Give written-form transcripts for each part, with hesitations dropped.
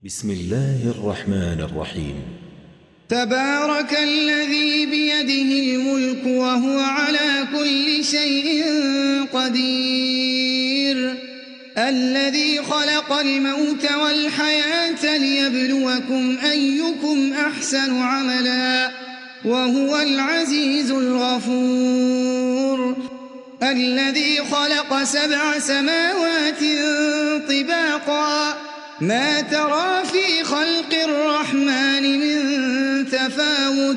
بسم الله الرحمن الرحيم. تبارك الذي بيده الملك وهو على كل شيء قدير، الذي خلق الموت والحياة ليبلوكم أيكم أحسن عملا وهو العزيز الغفور، الذي خلق 7 سماوات طباقا ما ترى في خلق الرحمن من تفاوت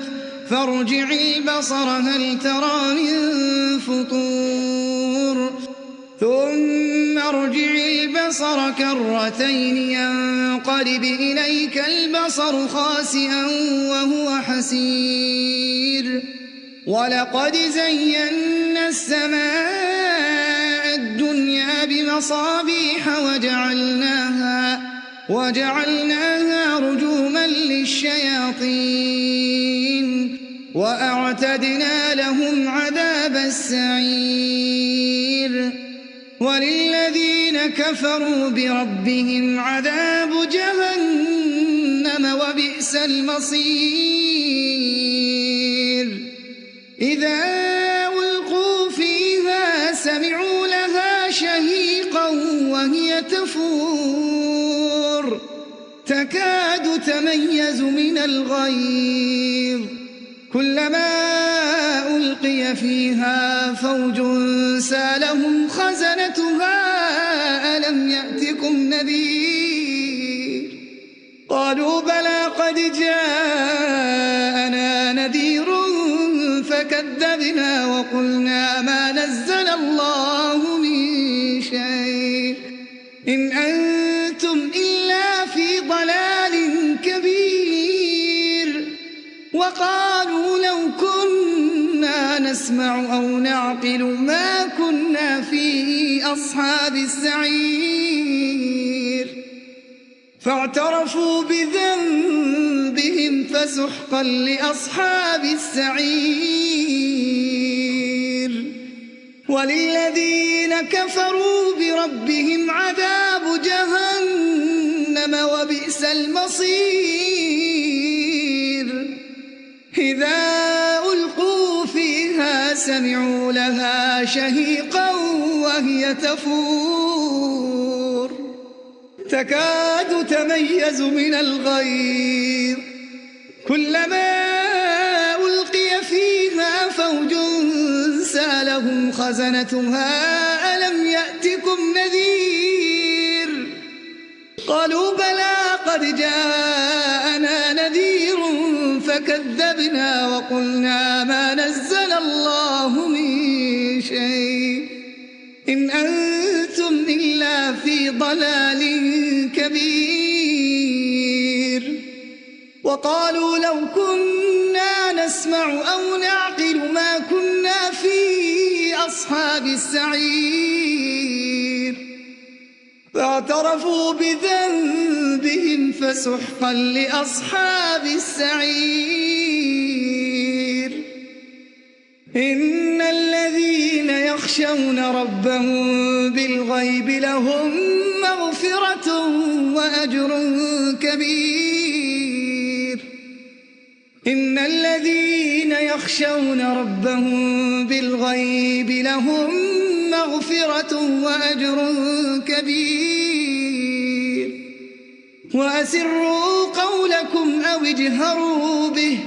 فارجع البصر هل ترى من فطور ثم ارجع البصر كرتين ينقلب إليك البصر خاسئا وهو حسير، ولقد زينا السماء الدنيا بمصابيح وجعلناها رجوما للشياطين وأعتدنا لهم عذاب السعير، وللذين كفروا بربهم عذاب جهنم وبئس المصير، إذا ألقوا فيها سمعوا لها شهيقا وهي تفور تكاد تميز من الغيظ، كلما ألقي فيها فوج سالهم خزنتها ألم يأتكم نذير، قالوا بلى قد جاءنا نذير فكذبنا وقلنا ما نزل الله من شيء إن أنتم إلا في ضلال كبير، وقالوا لو كنا نسمع أو نعقل ما كنا في أصحاب السعير، فاعترفوا بذنبهم فسحقا لأصحاب السعير، وللذين كفروا بربهم عذاب جهنم وبئس المصير، إذا ألقوا فيها سمعوا لها شهيقا وهي تفور تكاد تميز من الغيظ، كلما ألقي فيها فوج سالهم خزنتها ألم يأتكم نذير، قالوا بلى قد جاءنا نذير فكذبنا وقلنا ما نزل الله من شيء إن أنتم إلا في ضلال كبير، وقالوا لو كنا نسمع أو نعقل ما كنا في أصحاب السعير، فاعترفوا بذنبهم فسحقا لأصحاب السعير، إن الذين يخشون ربهم بالغيب لهم مغفرة وأجر كبير، إن الذين يخشون ربهم بالغيب لهم مغفرة وأجر كبير، وأسروا قولكم أو اجهروا به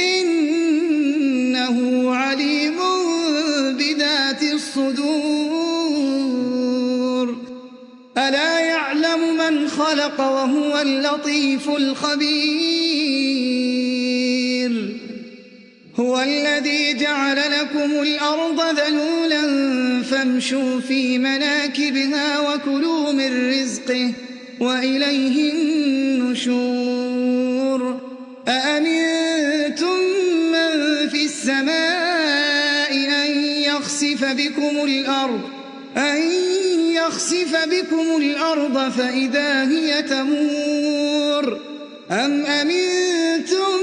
إنه عليم بذات الصدور، ألا يعلم من خلق وهو اللطيف الخبير، هو الذي جعل لكم الأرض ذلولا فامشوا في مناكبها وكلوا من رزقه وإليه النشور، أأمنتم من في السماء أن يخسف بكم الأرض فإذا هي تمور، أم أمنتم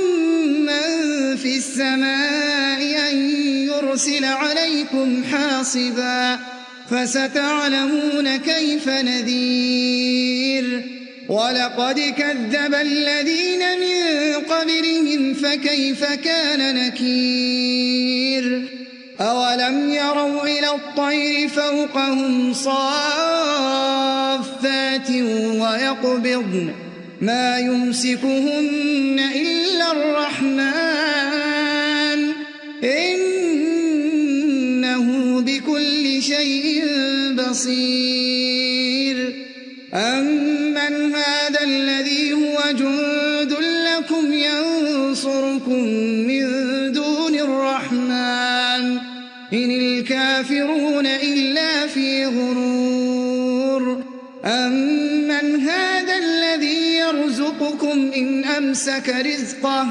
من في السماء أن يرسل عليكم حاصبا فستعلمون كيف نذير، ولقد كذب الذين من قبلهم فكيف كان نكير أولم يروا إلى الطير فوقهم صافات ويقبضن ما يمسكهن إلا الرحمن إنه بكل شيء بصير أمن هذا الذي هو جند لكم ينصركم من دون الرحمن إن الكافرون إلا في غرور أمن هذا الذي يرزقكم إن أمسك رزقه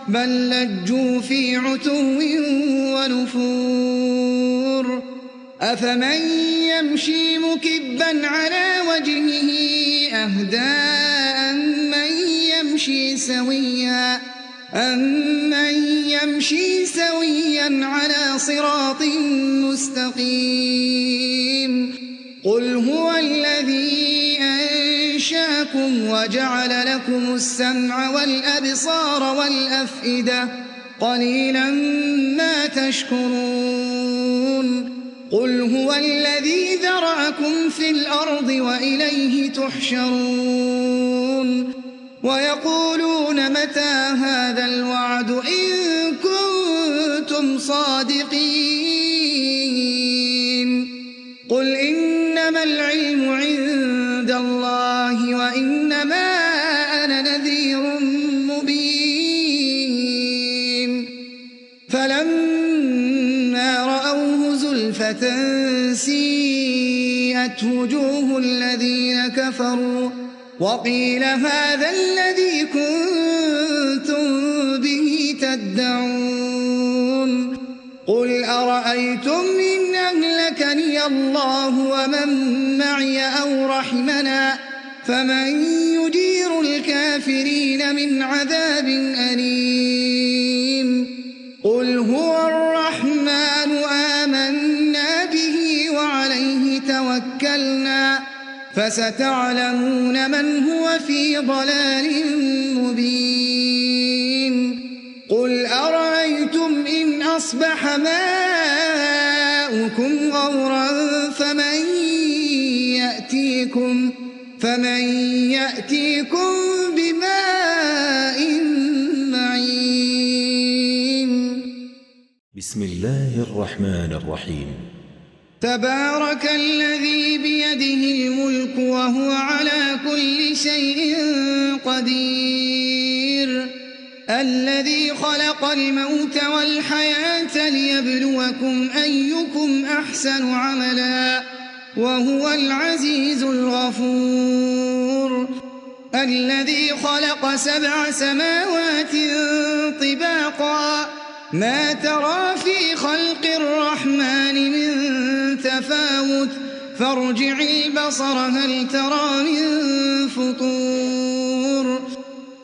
بل لجوا في عتو ونفور أفمن يمشي مكبا على وجهه أهدى أمن يمشي سويا على صراط مستقيم قل هو الذي أنشاكم وجعل لكم السمع والأبصار والأفئدة قليلا ما تشكرون قل هو الذي ذرأكم في الأرض وإليه تحشرون ويقولون متى هذا الوعد إن كنتم صادقين قل إنما العلم عند الله وإنما أنا نذير مبين فلما رأوه زلفة سيئت وجوه الذين كفروا وقيل هذا الذي كنتم به تدعون قل أرأيتم إن أهلكني الله ومن معي أو رحمنا فمن يجير الكافرين من عذاب أليم قل هو الرحمن آمنا به وعليه توكلنا فستعلمون من هو في ضلال مبين قل أرأيتم إن أصبح ماؤكم غورا فمن يأتيكم بماء معين بسم الله الرحمن الرحيم تبارك الذي بيده الملك وهو على كل شيء قدير الذي خلق الموت والحياة ليبلوكم أيكم أحسن عملا وهو العزيز الغفور الذي خلق 7 سماوات طباقا ما ترى في خلق الرحمن من تفاوت فارجع البصر هل ترى من فطور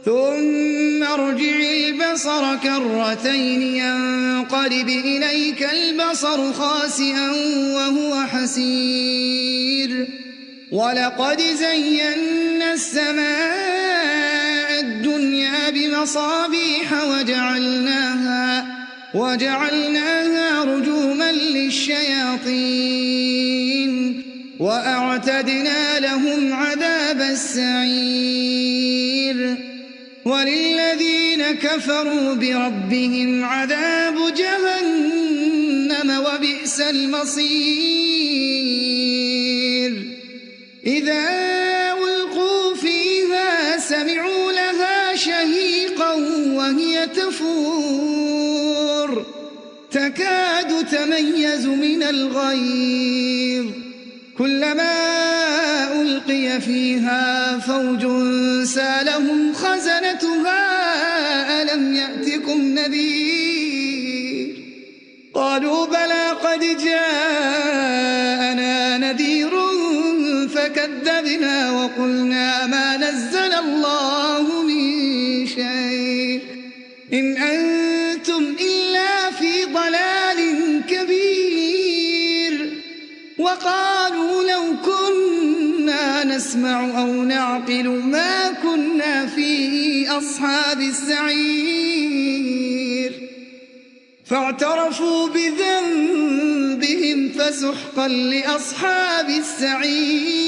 ثم ارجع البصر كرتين ينقلب إليك البصر خاسئا وهو حسير ولقد زينا السماء الدنيا بمصابيح وجعلناها رجوما للشياطين وأعتدنا لهم عذاب السعير وللذين كفروا بربهم عذاب جهنم وبئس المصير إذا ألقوا فيها سمعوا لها شهيقا وهي تفور تكاد تميز من الغيظ كلما ألقي فيها فوج سالهم خزنتها ألم يأتكم نذير قالوا بلى قد جاءنا نذير فكذبنا وقلنا ما نزل الله من شيء إن أنتم إلا في ضلال كبير وقالوا لو كنا نسمع أو نعقل ما كنا في أصحاب السعير فاعترفوا بذنبهم فسحقا لأصحاب السعير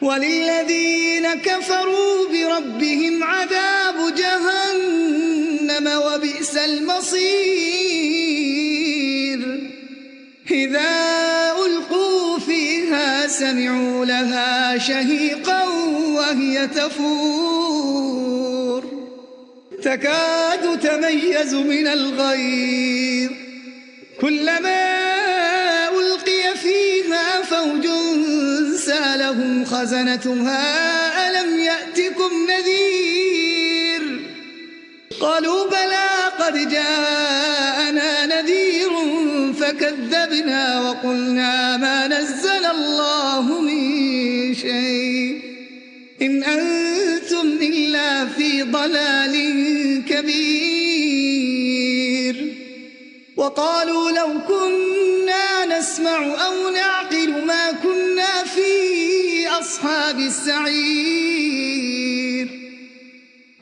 وللذين كفروا بربهم عذاب جهنم وبئس المصير إذا ألقوا فيها سمعوا لها شهيقا وهي تفور تكاد تميز من الغيظ كلما ألقي فيها فوج سألهم خزنتها ألم يأتكم نذير قالوا بلى قد جاءنا نذير فكذبنا وقلنا ما نزل الله من شيء إن أنتم إلا في ضلال كبير وقالوا لو كنا نسمع أو نعقل ما كنا في أصحاب السعير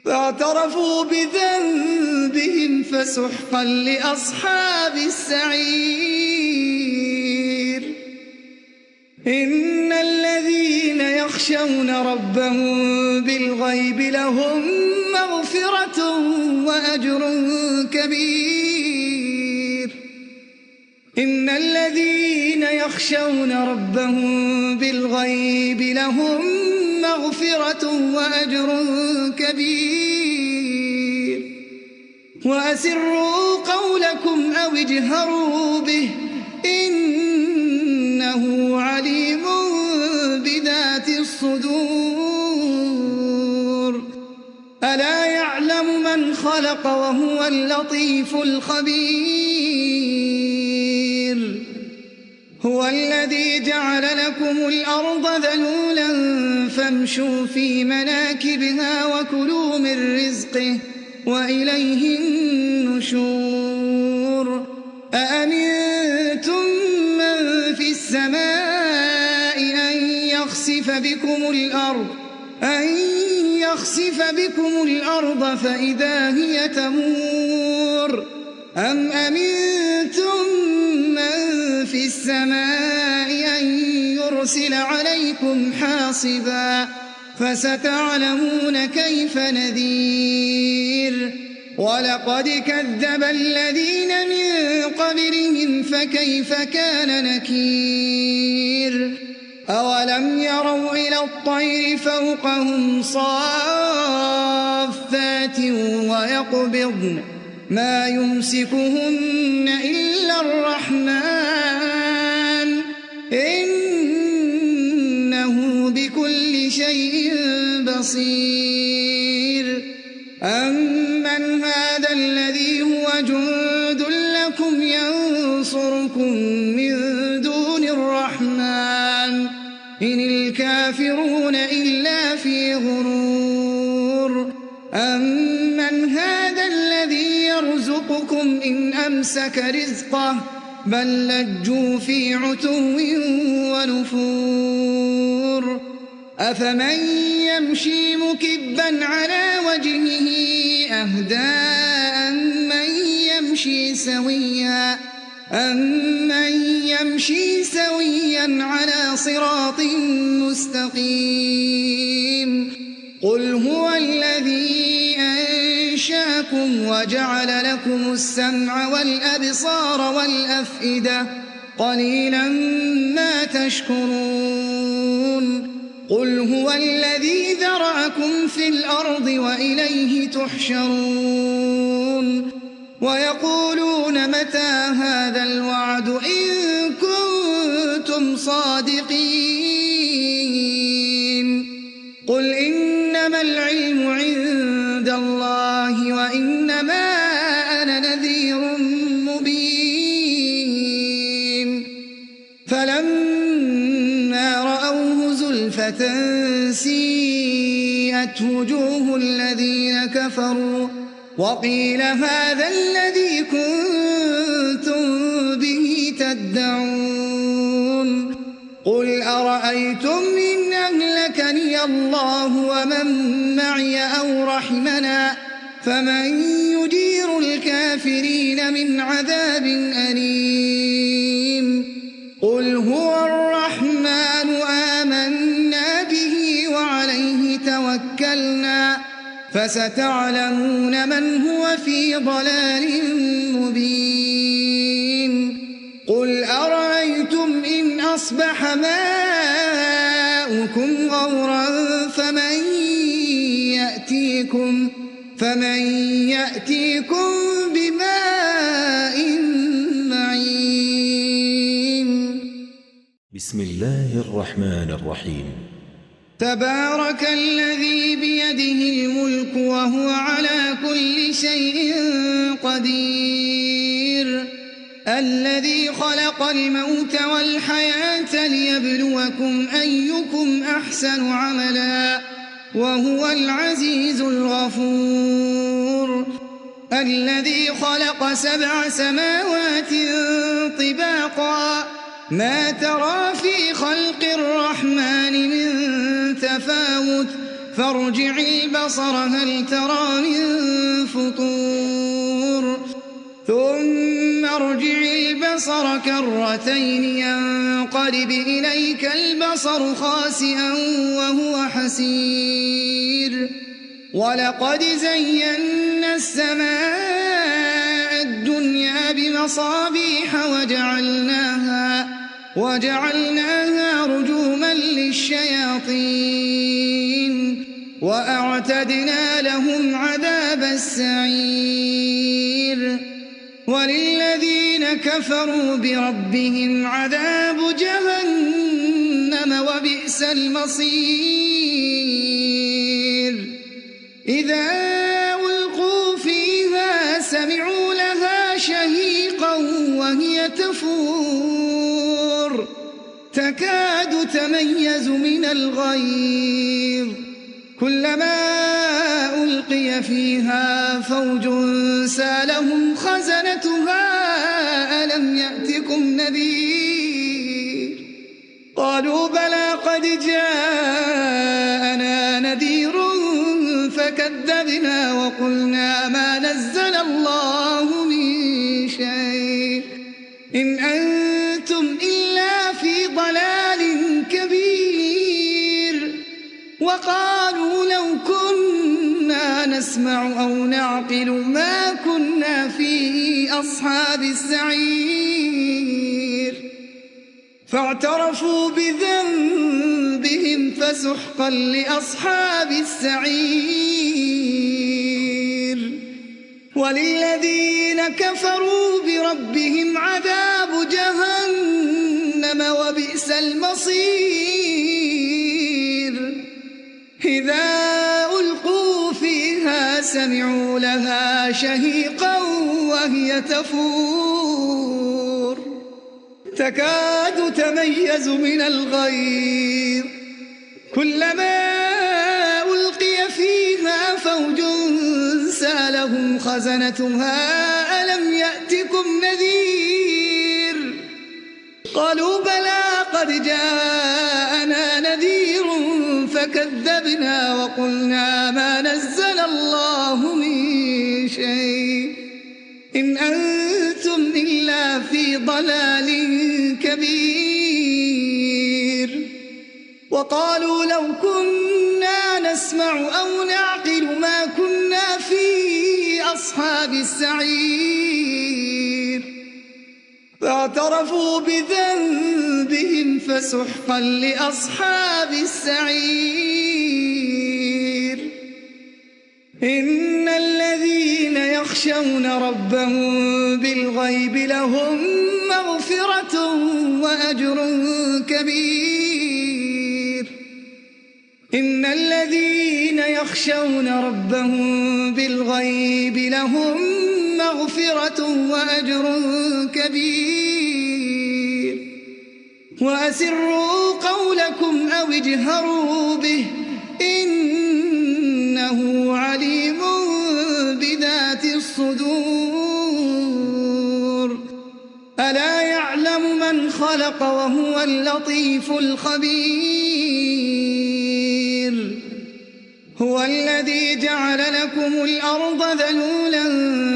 فاعترفوا بذنبهم فسحقا لأصحاب السعير إن الذين يخشون ربهم بالغيب لهم مغفرة وأجر كبير إن الذين يخشون ربهم بالغيب لهم مغفرة وأجر كبير وأسروا قولكم أو اجهروا به إنه عليم بذات الصدور ألا يعلم من خلق وهو اللطيف الخبير هو الذي جعل لكم الأرض ذلولا فامشوا في مناكبها وكلوا من رزقه وإليه النشور أأمنتم من في السماء أن يخسف بكم الأرض فإذا هي تمور أم أمنتم من في السماء أن يرسل عليكم حاصبا فستعلمون كيف نذير ولقد كذب الذين من قبلهم فكيف كان نكير أولم يروا إلى الطير فوقهم صافات ويقبضن ما يمسكهن إلا الرحمن إنه بكل شيء بصير أمن هذا الذي هو جند لكم ينصركم من دون الرحمن إن الكافرون إلا في غرور أمن هذا الذي يرزقكم إن أمسك رزقه بل لجوا في عتو ونفور أفمن يمشي مكبا على وجهه أهدى أمن يمشي سويا على صراط مستقيم قل هو الذي أنشاكم وجعل لكم السمع والأبصار والأفئدة قليلا ما تشكرون قل هو الذي ذرأكم في الأرض وإليه تحشرون ويقولون متى هذا الوعد إن كنتم صادقين قل إنما العلم عند الله وإنما أنا نذير مبين فلما رأوه زلفة سيئت وجوه الذين كفروا وقيل هذا الذي كنتم به تدعون قل أرأيتم إن أهلكني الله ومن معي أو رحمنا فمن يجير الكافرين من عذاب أليم قل هو الرحمن آمنا به وعليه توكلنا فستعلمون من هو في ضلال مبين قل أرأيتم إن أصبح ماؤكم غورا فمن يأتيكم بماء معين بسم الله الرحمن الرحيم تبارك الذي بيده الملك وهو على كل شيء قدير الذي خلق الموت والحياة ليبلوكم أيكم أحسن عملا وهو العزيز الغفور الذي خلق 7 سماوات طباقا ما ترى في خلق الرحمن من تفاوت فارجع البصر هل ترى من فطور ثم ارجع البصر كرتين ينقلب إليك البصر خاسئا وهو حسير ولقد زينا السماء الدنيا بمصابيح وجعلناها رجوما للشياطين وأعتدنا لهم عذاب السعير وللذين كفروا بربهم عذاب جهنم وبئس المصير إذا ألقوا فيها سمعوا لها شهيقا وهي تفور تكاد تميز من الغيظ كلما ألقي فيها فوج سالهم خزنتها ألم يأتكم نذير قالوا بلى قد جاءنا نذير فكذبنا وقلنا ما نزل الله من شيء إن أنتم إلا في ضلال كبير وقالوا لو كنا نسمع أو نعقل ما كنا في أصحاب السعير فاعترفوا بذنبهم فسحقا لأصحاب السعير وللذين كفروا بربهم عذاب جهنم وبئس المصير إذا ألقوا فيها سمعوا لها شهيقا وهي تفور تكاد تميز من الغيظ كلما ألقي فيها فوج سالهم خزنتها ألم يأتكم نذير قالوا بلى قد جاءنا نذير فكذبنا وقلنا ما نزل الله من شيء إن أنتم إلا في ضلال كبير وقالوا لو كنا نسمع أو نعقل ما كنا في أصحاب السعير فاعترفوا بذنبهم فسحقا لأصحاب السعير إن الذين يخشون ربهم بالغيب لهم مغفرة وأجر كبير إن الذين يخشون ربهم بالغيب لهم مغفرة وأجر كبير وأسروا قولكم أو اجهروا به إنه عليم بذات الصدور ألا يعلم من خلق وهو اللطيف الخبير هو الذي جعل لكم الأرض ذلولا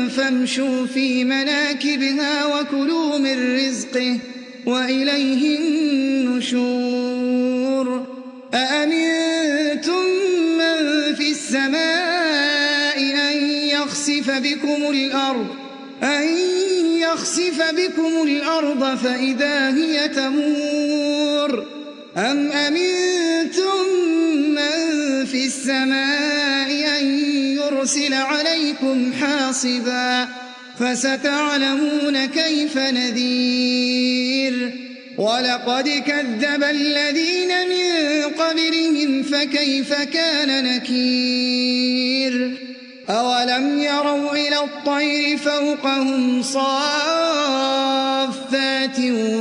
فامشوا في مناكبها وكلوا من رزقه وإليه النشور أأمنتم من في السماء أن يخسف بكم الأرض فإذا هي تمور أم أمنتم من في السماء أن يرسل عليكم حاصبا فستعلمون كيف نذير ولقد كذب الذين من قبلهم فكيف كان نكير أولم يروا إلى الطير فوقهم صافات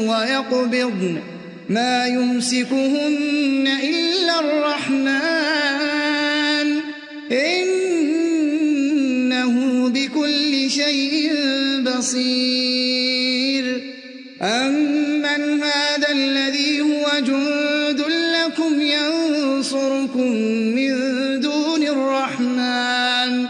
ويقبضن ما يمسكهن إلا الرحمن إنه بكل شيء بصير أمن هذا الذي هو جند لكم ينصركم من دون الرحمن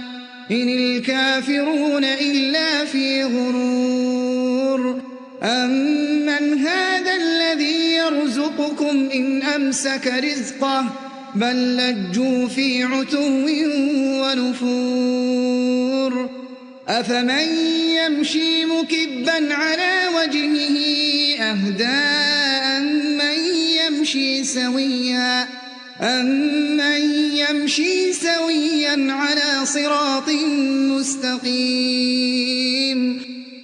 إن الكافرون إلا في غرور أمن هذا الذي يرزقكم إن أمسك رزقه بل لجوا في عتو ونفور أفمن يمشي مكبا على وجهه أهدى أمن يمشي سويا على صراط مستقيم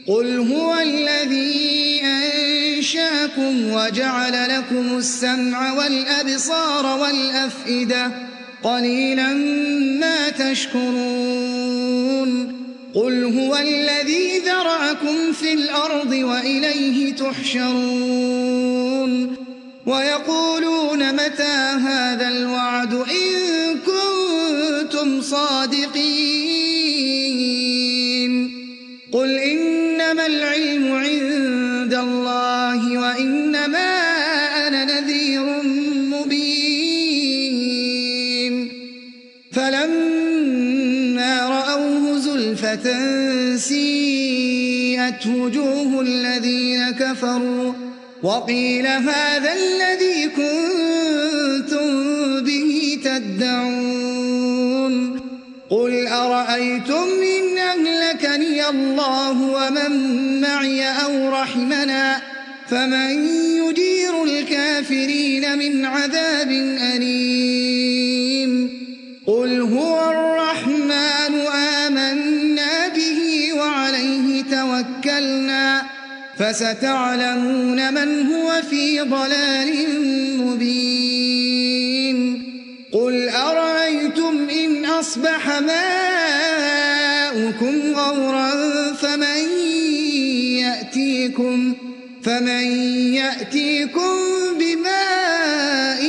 قل هو الذي أنشاكم وجعل لكم السمع والأبصار والأفئدة قليلا ما تشكرون قل هو الذي ذرأكم في الأرض وإليه تحشرون ويقولون متى هذا الوعد إن كنتم صادقين قل إنما العلم عند الله وإنما أنا نذير مبين فلما رأوه زلفة سيئت وجوه الذين كفروا وقيل هذا الذي كنتم به تدعون قل أرأيتم إن أهلكني الله ومن معي أو رحمنا فمن يجير الكافرين من عذاب أليم قل هو الرحمن آمنا به وعليه توكلنا فستعلمون من هو في ضلال مبين قل أرأيتم إن أصبح ماؤكم غورا فمن يأتيكم بماء